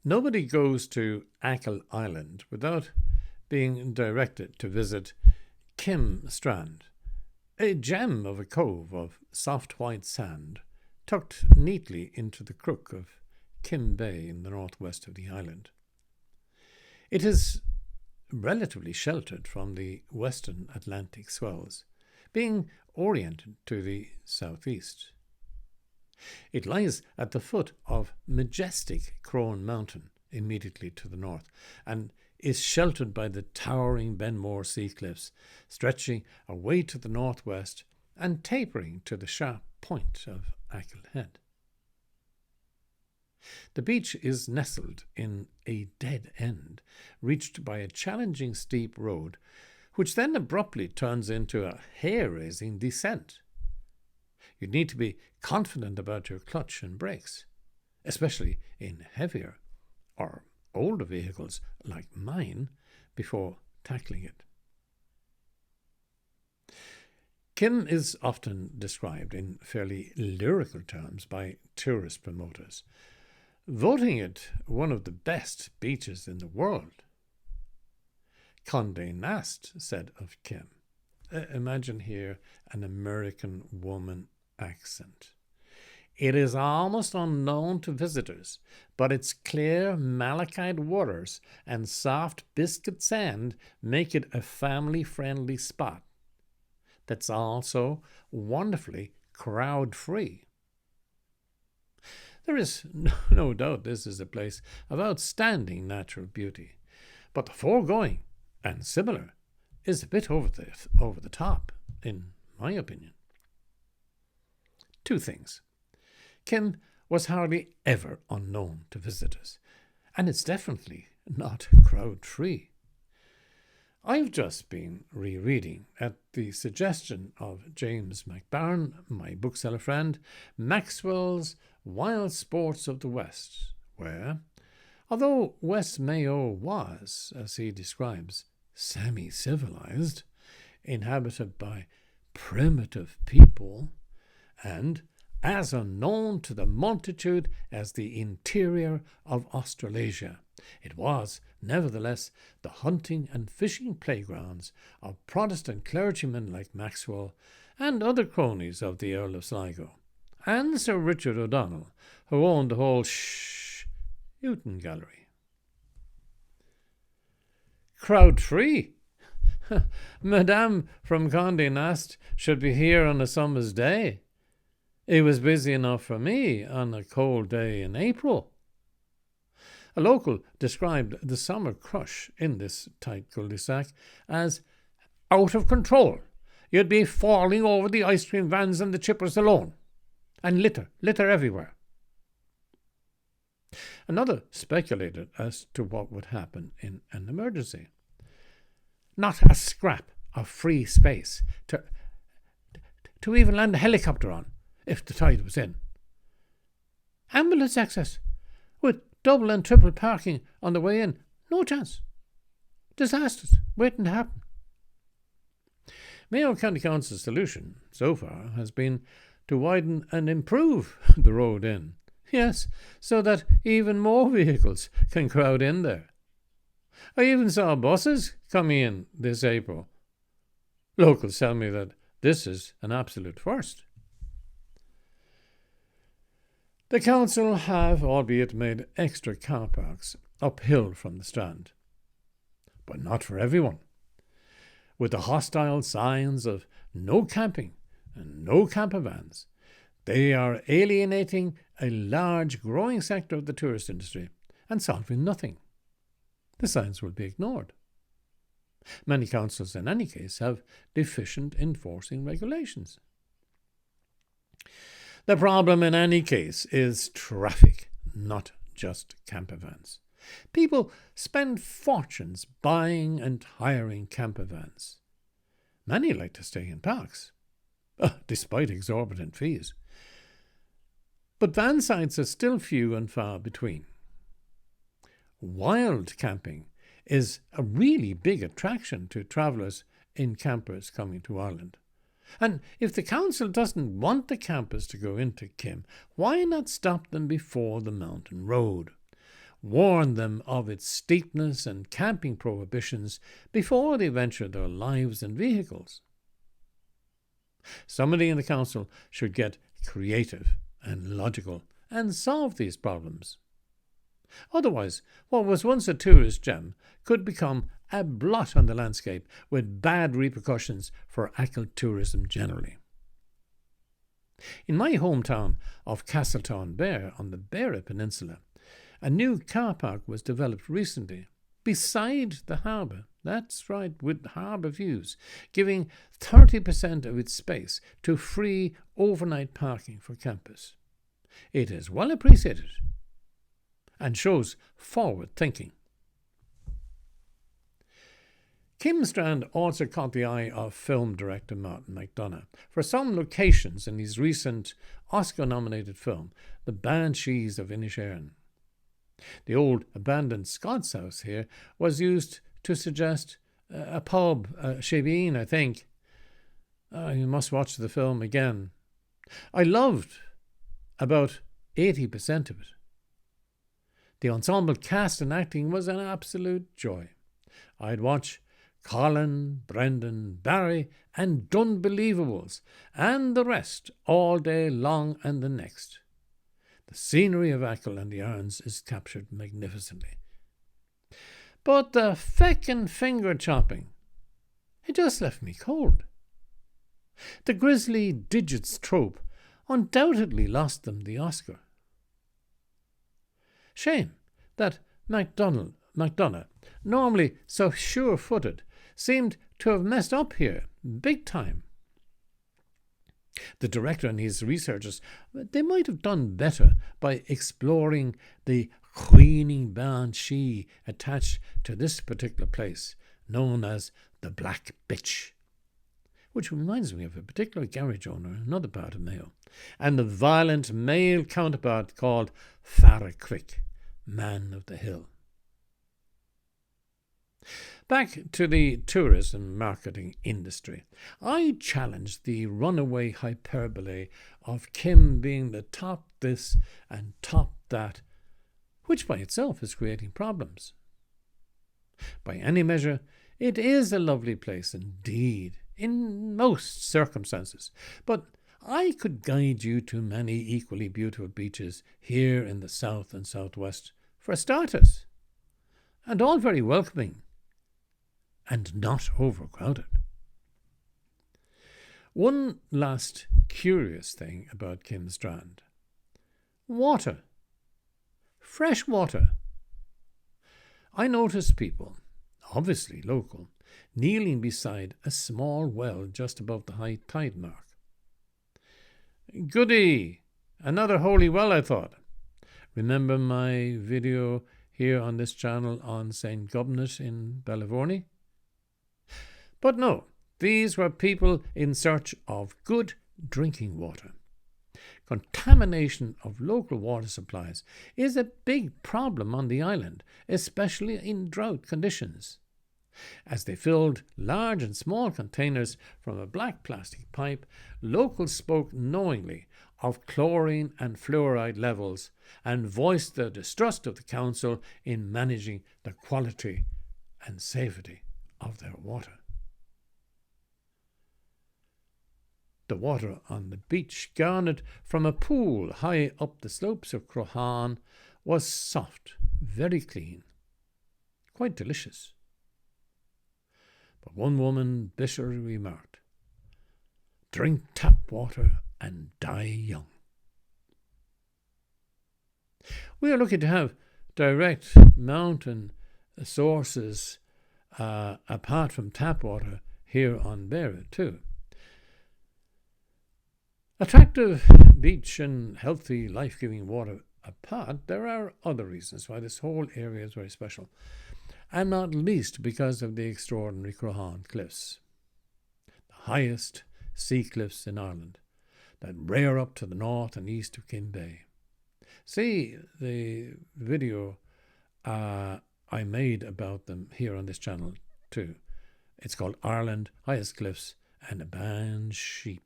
Nobody goes to Achill Island without being directed to visit Keem Strand, a gem of a cove of soft white sand tucked neatly into the crook of Keem Bay in the northwest of the island. It is relatively sheltered from the western Atlantic swells, being oriented to the southeast. It lies at the foot of majestic Crone Mountain, immediately to the north, and is sheltered by the towering Benmore sea cliffs, stretching away to the northwest and tapering to the sharp point of Achill Head. The beach is nestled in a dead end, reached by a challenging steep road, which then abruptly turns into a hair-raising descent. You need to be confident about your clutch and brakes, especially in heavier or older vehicles like mine, before tackling it. Keem is often described in fairly lyrical terms by tourist promoters, voting it one of the best beaches in the world. Condé Nast said of Keem, imagine here an American woman accent. It is almost unknown to visitors, but its clear malachite waters and soft biscuit sand make it a family-friendly spot that's also wonderfully crowd-free. There is no doubt this is a place of outstanding natural beauty, but the foregoing and similar is a bit over the top, in my opinion. Two things. Keem was hardly ever unknown to visitors, and it's definitely not crowd-free. I've just been rereading, at the suggestion of James McBarn, my bookseller friend, Maxwell's Wild Sports of the West, where, although West Mayo was, as he describes, semi-civilized, inhabited by primitive people, and as unknown to the multitude as the interior of Australasia, it was, nevertheless, the hunting and fishing playgrounds of Protestant clergymen like Maxwell and other cronies of the Earl of Sligo, and Sir Richard O'Donnell, who owned the whole Newton Gallery. Crowd-free? Madame from Condé Nast should be here on a summer's day. It was busy enough for me on a cold day in April. A local described the summer crush in this tight cul-de-sac as out of control. You'd be falling over the ice cream vans and the chippers alone. And litter everywhere. Another speculated as to what would happen in an emergency. Not a scrap of free space to even land a helicopter on, if the tide was in. Ambulance access, with double and triple parking on the way in, no chance. Disasters waiting to happen. Mayo County Council's solution, so far, has been to widen and improve the road in. Yes, so that even more vehicles can crowd in there. I even saw buses coming in this April. Locals tell me that this is an absolute first. The council have, albeit, made extra car parks uphill from the Strand. But not for everyone. With the hostile signs of no camping and no camper vans, they are alienating a large growing sector of the tourist industry and solving nothing. The signs will be ignored. Many councils, in any case, have deficient enforcing regulations. The problem in any case is traffic, not just camper vans. People spend fortunes buying and hiring camper vans. Many like to stay in parks, despite exorbitant fees. But van sites are still few and far between. Wild camping is a really big attraction to travellers in campers coming to Ireland. And if the council doesn't want the campers to go into Keem, why not stop them before the mountain road? warned them of its steepness and camping prohibitions before they ventured their lives and vehicles. Somebody in the council should get creative and logical and solve these problems. Otherwise, what was once a tourist gem could become a blot on the landscape with bad repercussions for Achill tourism generally. In my hometown of Castletownbere on the Beara Peninsula, a new car park was developed recently beside the harbour. That's right, with harbour views, giving 30% of its space to free overnight parking for campers. It is well appreciated and shows forward thinking. Keem Strand also caught the eye of film director Martin McDonagh for some locations in his recent Oscar-nominated film, The Banshees of Inisherin. The old abandoned Scots house here was used to suggest a pub, Shebeen, I think. You must watch the film again. I loved about 80% of it. The ensemble cast and acting was an absolute joy. I'd watch Colin, Brendan, Barry and Dunbelievables and the rest all day long and the next. The scenery of Achill and the Arns is captured magnificently. But the feckin' finger chopping, it just left me cold. The grisly digits trope undoubtedly lost them the Oscar. Shame that McDonagh, normally so sure-footed, seemed to have messed up here big time. The director and his researchers, they might have done better by exploring the queening banshee attached to this particular place, known as the Black Bitch, which reminds me of a particular garage owner in another part of Mayo, and the violent male counterpart called Farraquick, Man of the Hill. Back to the tourism marketing industry. I challenge the runaway hyperbole of Keem being the top this and top that, which by itself is creating problems. By any measure, it is a lovely place indeed, in most circumstances, but I could guide you to many equally beautiful beaches here in the south and southwest, for starters, and all very welcoming and not overcrowded. One last curious thing about Keem Strand. Water. Fresh water. I noticed people, obviously local, kneeling beside a small well just above the high tide mark. Goody! Another holy well, I thought. Remember my video here on this channel on St. Gobnet in Bellivorny? But no, these were people in search of good drinking water. Contamination of local water supplies is a big problem on the island, especially in drought conditions. As they filled large and small containers from a black plastic pipe, locals spoke knowingly of chlorine and fluoride levels and voiced their distrust of the council in managing the quality and safety of their water. The water on the beach, garnered from a pool high up the slopes of Crohan, was soft, very clean, quite delicious. But one woman bitterly remarked, "Drink tap water and die young." We are lucky to have direct mountain sources apart from tap water here on Beara too. Attractive beach and healthy, life-giving water apart, there are other reasons why this whole area is very special, and not least because of the extraordinary Crohan Cliffs, the highest sea cliffs in Ireland that rear up to the north and east of Keem Bay. See the video I made about them here on this channel too. It's called Ireland, Highest Cliffs and a Banshee.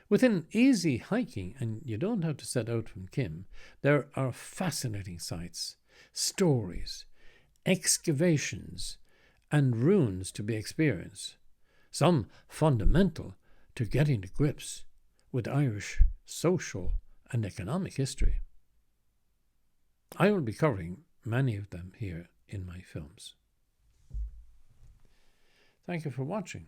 Within easy hiking, and you don't have to set out from Keem, there are fascinating sights, stories, excavations, and ruins to be experienced, some fundamental to getting to grips with Irish social and economic history. I will be covering many of them here in my films. Thank you for watching.